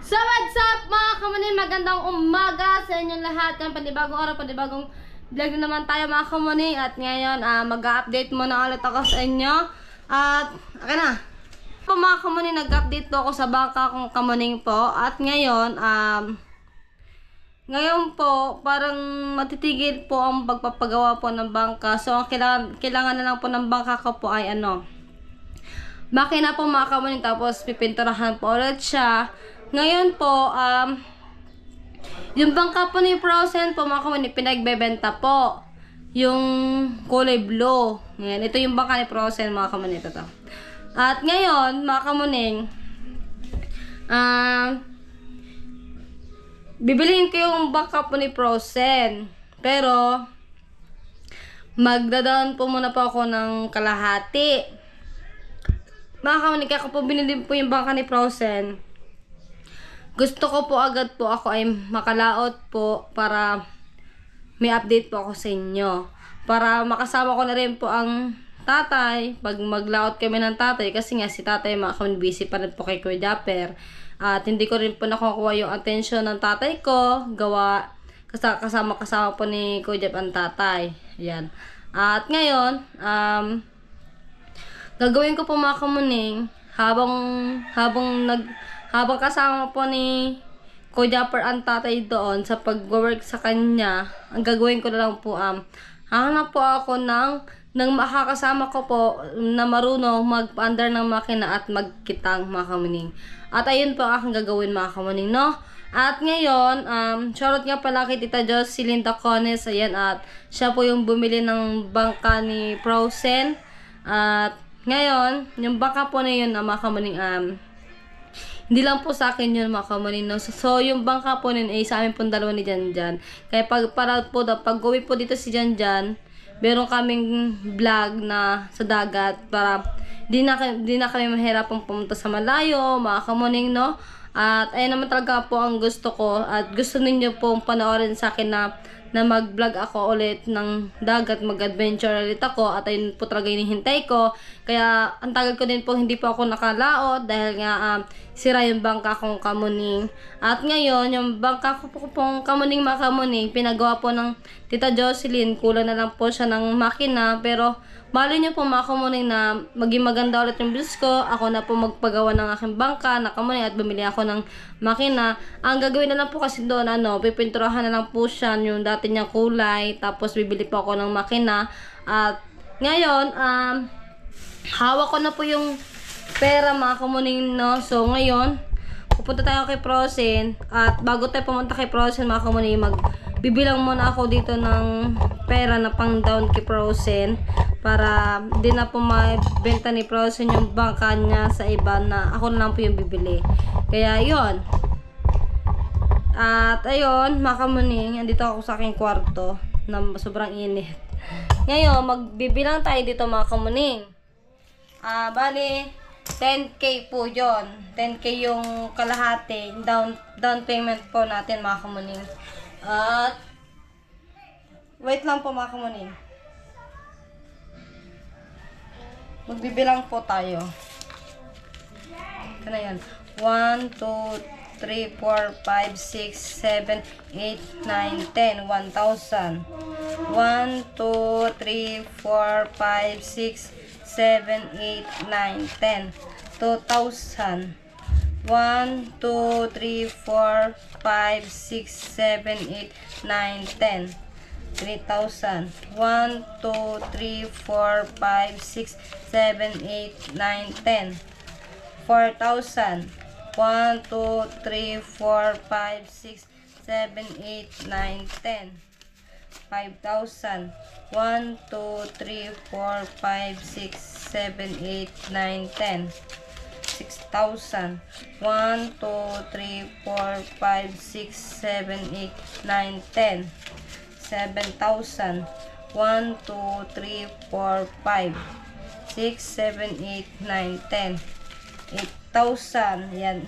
So what's up mga kamuning, magandang umaga sa inyong lahat. Yan, panibagong araw, panibagong vlog na naman tayo mga kamuning. At ngayon, mag-update muna ulit ako sa inyo. At, okay na. Po mga kamuning, nag-update po ako sa bangka kong kamuning po. At ngayon, po, parang matitigil po ang pagpapagawa po ng bangka. So, ang kailangan na lang po ng bangka ko po ay makina po mga kamuning. Tapos, pipinturahan po ulit siya. Ngayon po, yung bangka po ni Frozen po mga kamuning, pinagbebenta po. Yung kulay blue. Ngayon, ito yung bangka ni Frozen mga kamuning. Ito to. At ngayon, mga kamuning, bibiliin ko yung bangka po ni Frozen. Pero, magdadaan po muna po ako ng kalahati. Mga kamuning, kaya ko po binili po yung bangka ni Frozen. Gusto ko po agad po ako ay makalaot po para may update po ako sa inyo. Para makasama ko na rin po ang tatay pag maglaot kami ng tatay. Kasi nga si tatay busy pa rin po kay Kuya Japper. At hindi ko rin po nakukuha yung attention ng tatay ko. Kasama po ni Kuya Japper ang tatay. Ayan. At ngayon, gagawin ko po mga kamuning habang kasama po ni Kuya Japper ang tatay doon sa pag-work sa kanya, ang gagawin ko na lang po, hanap po ako ng makakasama ko po na marunong mag-under ng makina at magkitang mga kamuning. At ayun po ang aking gagawin mga kamuning, no? At ngayon, shoutout nga pala kay Tita Jocelyn Tacones, ayan, at siya po yung bumili ng bangka ni Frozen. At ngayon, yung bangka po na yun, mga kamuning, hindi lang po sa akin yun mga kamuning, no? So yung bangka po nun ay sa amin pong dalawa ni Janjan. Kaya pag gawin po dito si Janjan, meron kaming vlog na sa dagat para di na kami mahirapang pumunta sa malayo mga kamuning, no? At ayun naman talaga po ang gusto ko at gusto ninyo pong panoorin sa akin na mag-vlog ako ulit ng dagat, mag-adventure ulit ako at ayun po talaga hinihintay ko. Kaya ang tagal ko din po hindi po ako nakalaot dahil nga sira yung bangka kong kamuning. At ngayon, yung bangka ko pong kamuning mga kamuning, pinagawa po ng Tita Jocelyn. Kulang na lang po siya ng makina, pero mali nyo po mga kamuning na maging maganda ulit yung views ko. Ako na po magpagawa ng aking bangka na kamuning at bumili ako ng makina. Ang gagawin na lang po kasi doon, pipinturahan na lang po siya yung dati niyang kulay. Tapos bibili po ako ng makina. At ngayon, hawak ko na po yung pera mga kamuning, no? So ngayon, pupunta tayo kay Frozen. At bago tayo pumunta kay Frozen mga kamuning, bibilang muna ako dito ng pera na pang down kay Frozen para di na po mabenta ni Frozen yung bangka niya sa iba na ako na lang po yung bibili. Kaya yon. At ayun mga kamuning, andito ako sa aking kwarto na sobrang init. Ngayon, magbibilang tayo dito mga kamuning. Bali 10K po yon. 10K yung kalahati down payment po natin mga kamuning. At wait lang po mga kamuning. Magbibilang po tayo. Ito na yan. 1, 2, 3, 4, 5, 6, 7, 8, 9, 10. 1,000. 1, 2, 3, 4, 5, 6, 7, 8, 9, 10. 2,000. 1, 2, 3, 4, 5, 6, 7, 8, 9, 10. 3,000. 1, 2, 3, 4, 5, 6, 7, 8, 9, 10. 4,000. 1, 2, 3, 4, 5, 6, 7, 8, 9, 10. 5,000. 1, 2, 3, 4, 5, 6, 7, 8, 9, 10. 6,000. 1, 2, 3, 4, 5, 6, 7, 8, 9, 10. 7,000. 1, 2, 3, 4, 5, 6, 7, 8, 9, 10. 8,000. Yan.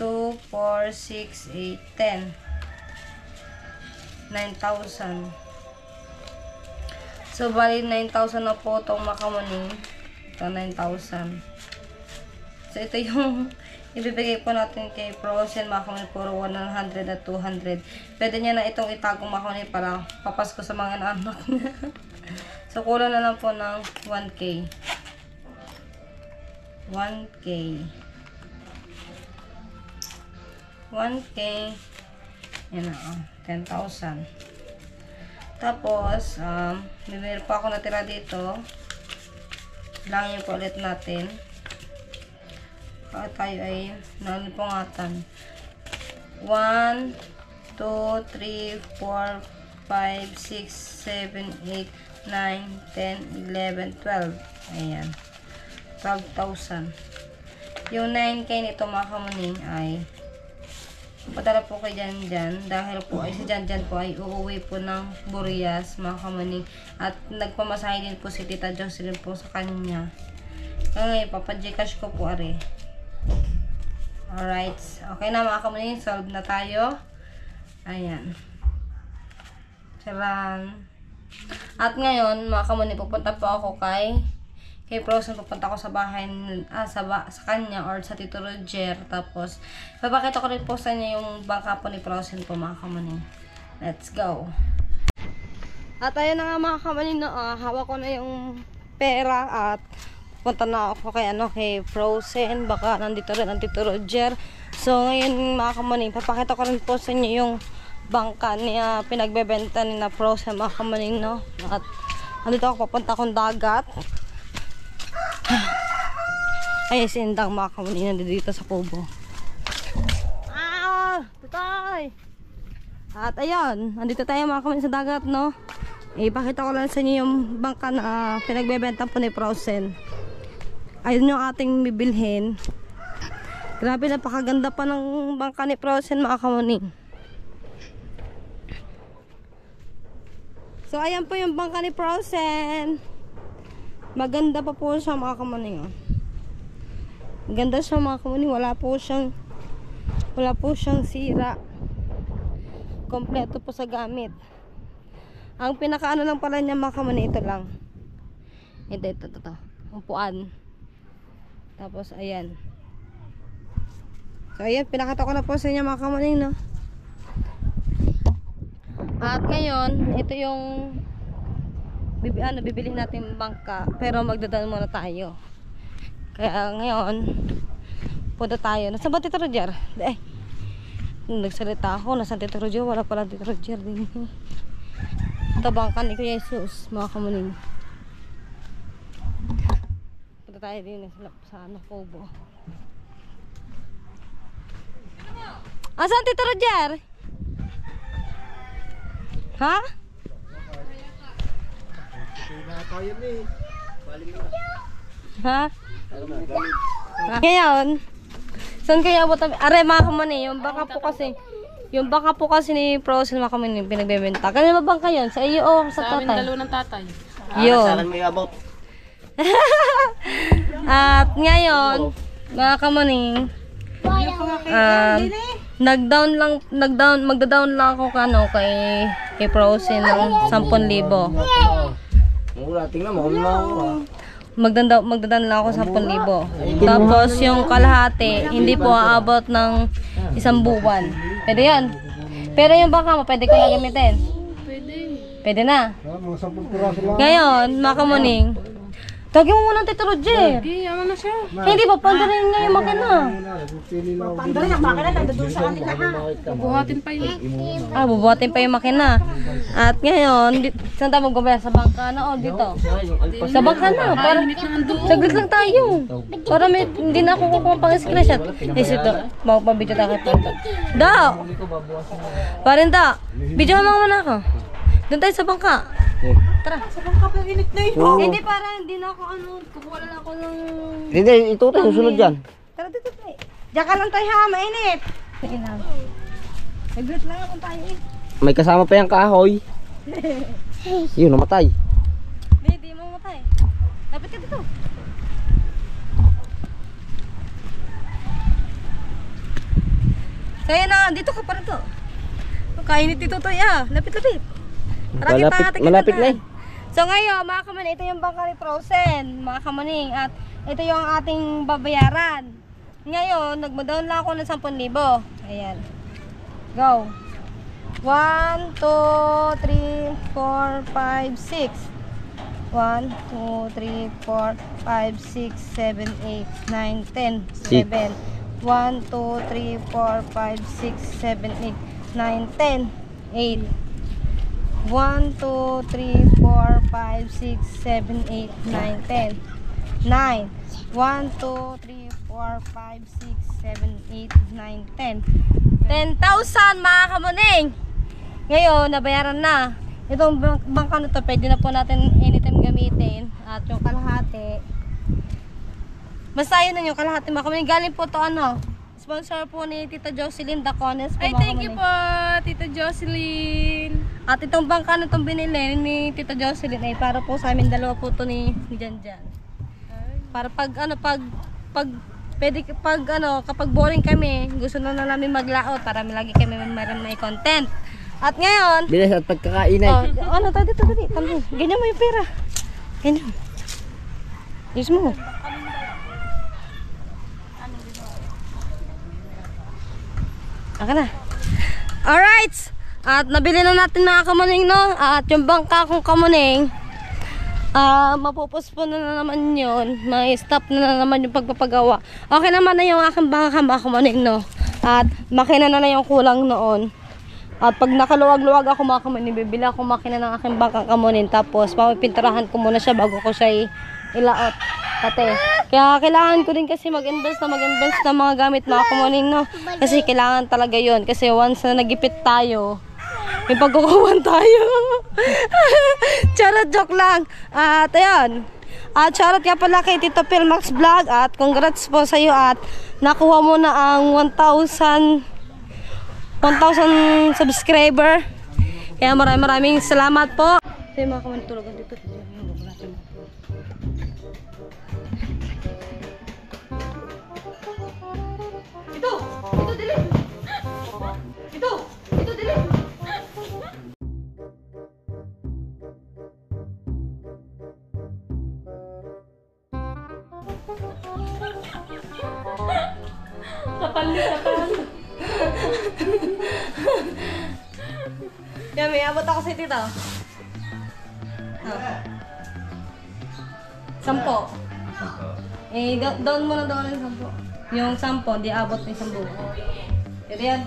2, 4, 6, 8, 10. 9,000. So, bali 9,000 na po itong makamuning. Ito, 9,000. So, ito ibibigay po natin kay Frozen mga kamaning puro 100 at 200. Pwede niya na itong itago mga kamaning para papasko sa mga anak niya. So, kulang na lang po ng 1K. 1K. 1K. Yan na, 10,000. Tapos, may pa ako natira dito. Langin po ulit natin. Tayo ay nalipungatan. 1, 2, 3, 4, 5, 6, 7, 8, 9, 10, 11, 12. Ayan. 12,000. Yung 9K nito mga kamuning ay padala po kay Janjan dahil po ay si Janjan po ay uuwi po ng Burias mga kamuning at nagpamasahe din po si Tita Jocelyn po sa kanya. Kaya ngayon papag-gcash ko po are. Alright. Okay na mga kamuning, solve na tayo. Ayan. Charan. At ngayon mga kamuning, pupunta po ako kay Frozen, pupunta ko sa bahay, sa kanya or sa Tito Roger. Tapos, papakita ko rin po sa inyo yung bangka po ni Frozen po mga kamaning. Let's go! At ayun na nga mga kamaning, no, hawak ko na yung pera at punta na ako kay Frozen. Baka nandito rin ang Tito Roger. So, ngayon mga kamaning, papakita ko rin po sa inyo yung bangka niya pinagbebenta ni na Frozen mga kamaning, no. At nandito ako, papunta akong dagat. Ay, sindang mga kamuning nandito dito sa kubo. Tutay! At ayun, nandito tayo mga kamuning sa dagat, no? Ipakita ko lang sa inyo yung bangka na pinagbebenta po ni Frozen. Ayun yung ating bibilhin. Grabe, napakaganda pa ng bangka ni Frozen mga kamuning. So, ayan po yung bangka ni Frozen. Maganda pa po siya mga kamuning. Ganda siya mga kamuning. Wala po siyang sira. Kompleto po sa gamit. Ang pinakaano lang pala niya mga kamuning, ito lang. Ito. Upuan. Tapos ayan. So ayan, pinakita ko na po sa inyo mga kamuning, no? At ngayon, ito yung bibili natin bangka, pero magdadaan muna tayo. Kaya ngayon punta tayo. Nasaan ba Tito Roger? Nagsalita ako, nasaan Tito Roger? Wala pala Tito Roger din. Ito bangka ni Kuya Jesus mga kamuning. Punta tayo din sa kubo. Asan Tito Roger? Ha? Ha? Ngayon, saan kaya abot? Are mga kamuning, yung baka po kasi ni Frozen mga kamuning pinagbebenta. Kanina ba bangka yun? Sa iyo o sa tatay? Sa amin dalawa ng tatay. Yun. At ngayon, mga kamuning, magda-down lang ako kay Frozen ng 10,000. Mura, tingnan mo, Magdadaan lang ako 10,000. Tapos yung kalahati, hindi po aabot ng 1 buwan. Pwede yan. Pero yung baka mo, pwede ko na gamitin. Pwede na. Ngayon, mga kamuning, tawagin mo muna ang Tito Roger. Ano na siya? Hindi pa, pandarin nga yung makina. Pandarin ang makina, nandun sa kanila ha. Bubuhatin pa yun. Bubuhatin pa yung makina. At ngayon, saan tayo mag-gumaya? Sa bangka na o dito? Sa bangka na. Para, saglit lang tayo. Para hindi na ako kukuha pang screenshot. Ito, magpabidyo tayo kay Panda. Da! Parin da! Bidyo mo muna ako. Doon tayo sa bangka. Tara. Sa bangka pa init na yun. Hindi, para hindi na ako kukuha lang ako ng... Hindi, ito tayo susunod dyan. Tara dito tayo. Diyan ka lang tayo ha, mainit. Sige na. Nag-grit lang ako tayo eh. May kasama pa yung kahoy. Yun, namatay. Hindi mo matay. Lapit ka dito. Kaya na, dito ka pa rin to. Kainit dito to ya. Lapit. Malapit na eh. So ngayon, mga kamaning, ito yung bangka ni Frozen, mga kamaning, at ito yung ating babayaran. Ngayon, nagmadown lang ako ng 10,000. Ayan. Go. 1, 2, 3, 4, 5, 6. 1, 2, 3, 4, 5, 6, 7, 8, 9, 10, 7. 1, 2, 3, 4, 5, 6, 7, 8, 9, 10, 8. 1, 2, 3, 4, 5, 6, 7, 8, 9, 10. 9. 1, 2, 3, 4, 5, 6, 7, 8, 9, 10. 10,000 mga kamuning! Ngayon, nabayaran na. Itong bangka na to, pwede na po natin anytime gamitin. At yung kalahati, basta yun na yung kalahati mga kamuning. Galing po to ano, sponsor po ni Tita Jocelyn Dacones. Ay, thank you po, Tita Jocelyn. At itong bangka na itong binili ni Tita Jocelyn ay para po sa amin dalawa po to ni Janjan. Para pag kapag boring kami, gusto na namin maglaot para lagi kami may content. At ngayon, Bilis at pagkakainay. ano tayo dito, dali. Ganyan mo yung pera. Ganyan. Use mo. Aka na. Alright! At nabili na natin mga kamuning, no? At yung bangka kong kamuning, mapupuspon na naman yun. May stop na naman yung pagpapagawa. Okay naman na yung aking bangka mga kamuning, no? At makina na yung kulang noon. At pag nakaluwag-luwag ako mga kamuning, bibili ako makina ng aking bangka kamuning. Tapos papipinturahan ko muna siya bago ko siya ilaot. Kaya kailangan ko din kasi mag-invest na mga gamit mga kamuning, no? Kasi kailangan talaga yun. Kasi once na nagipit tayo, may pagkukuhan tayo. Charot, joke lang. At ayun. At charot nga pala kay Tito Pilmax Vlog. At congrats po sa iyo. At nakuha mo na ang 1,000 subscriber. Kaya maraming salamat po. Ito yung mga kamantulugan dito. Ito, dili. Ito, dili. Kapal. Yan, may abot ako sa tito. 10. Down mo na doon yung 10. Yung 10, di abot na yung 10. Ito yan.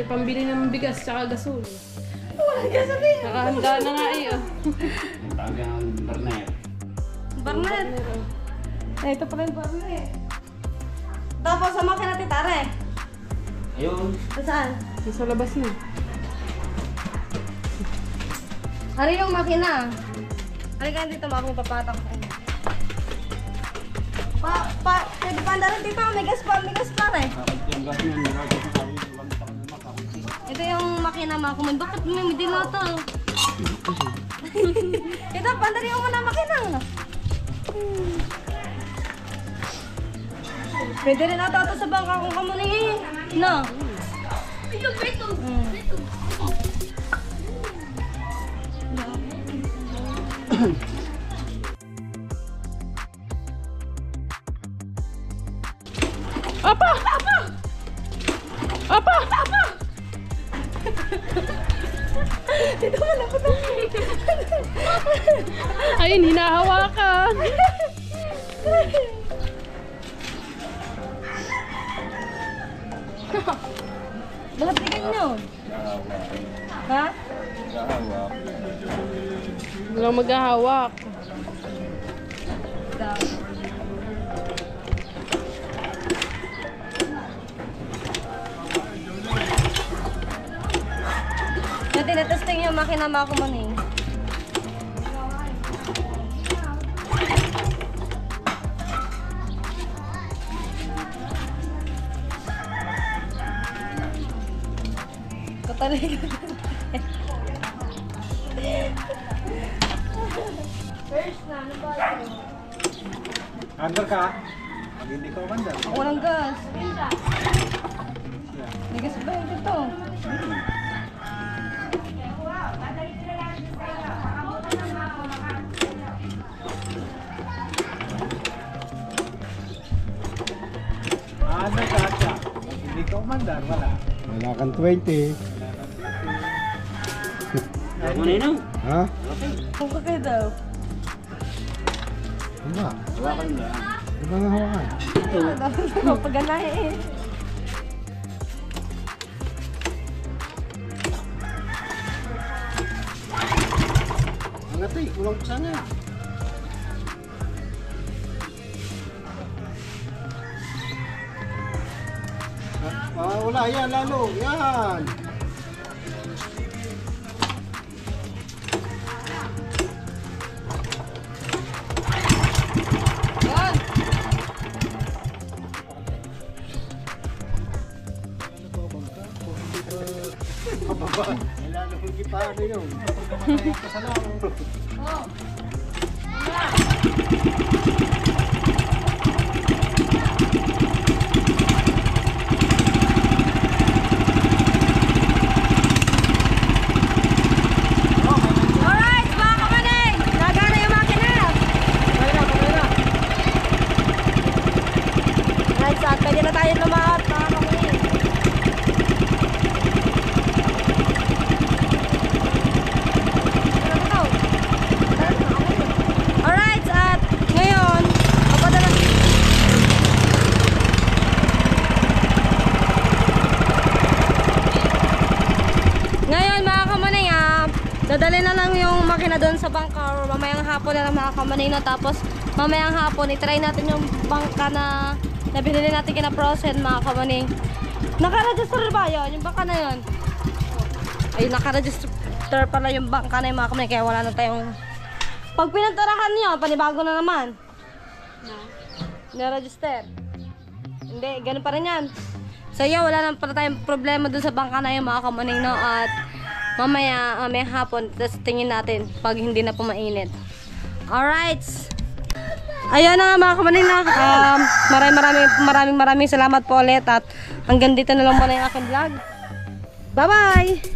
Pambili ng bigas tsaka gasol. Wala ka sabihin. Nakahanda na nga eh. Barnet. Ito pa rin Barnet. Tapos sa makina titare. Ayun. Saan? Sa labas na. Ano yung makina? Halika dito, makong papatak ko. Pwede pa andarin dito, may gas pa eh. Ito yung makina mga kumin. Bakit may diloto? Ito, pandarin mo muna makina. Pwede rin ata ito sa bangka kung kamuning eh. No? Ito. Apa! Dito mo na po. Ayun, hinahawakan. Bakit tingin nyo? Ha? Walang maghahawak. Yung tinatesting yung makina mga kumaning. Katalik. First na, ano ba ito? Under ka? Pag hindi ka under. Ako walang gas. May gas ba yung dito? Under ka siya. Hindi ka umandar, wala. Wala kang 20. Ako na yun. Ha? Kung kayo daw. Ano ba? Hawakan mo lang. Ano ba nga hawakan? Paganahe eh. Angat eh, kulang pa sana. Wala, yan, lalo. Yan. Kailangan kong kipano yun. Alright, mga kamaning! Nagana yung makina! Right, saan? Pwede na tayo lumaot, mga kamaning. Alright, at ngayon, papadala. Ngayon mga kamaning, dadali na lang yung makina doon sa bangka or mamayang hapon na lang mga kamaning na, tapos mamayang hapon itry natin yung bangka na binili natin kina Prosen mga kamaning. Naka-register ba yun? Yung bangka na yun? Ay, naka-register pala yung bangka na yung mga kamaning, kaya wala na tayong pag pinagtarahan niyo, panibago na naman. Na-register. Hindi, ganun pa rin yan. So yeah, wala na pala tayong problema dun sa bangka na yung mga kamaning, no? At mamaya, may hapon, tapos tingin natin pag hindi na pumainit. Alright. Ayun na nga mga kamaning na. Maraming salamat po ulit. At hanggang dito na lang muna yung aking vlog. Bye-bye!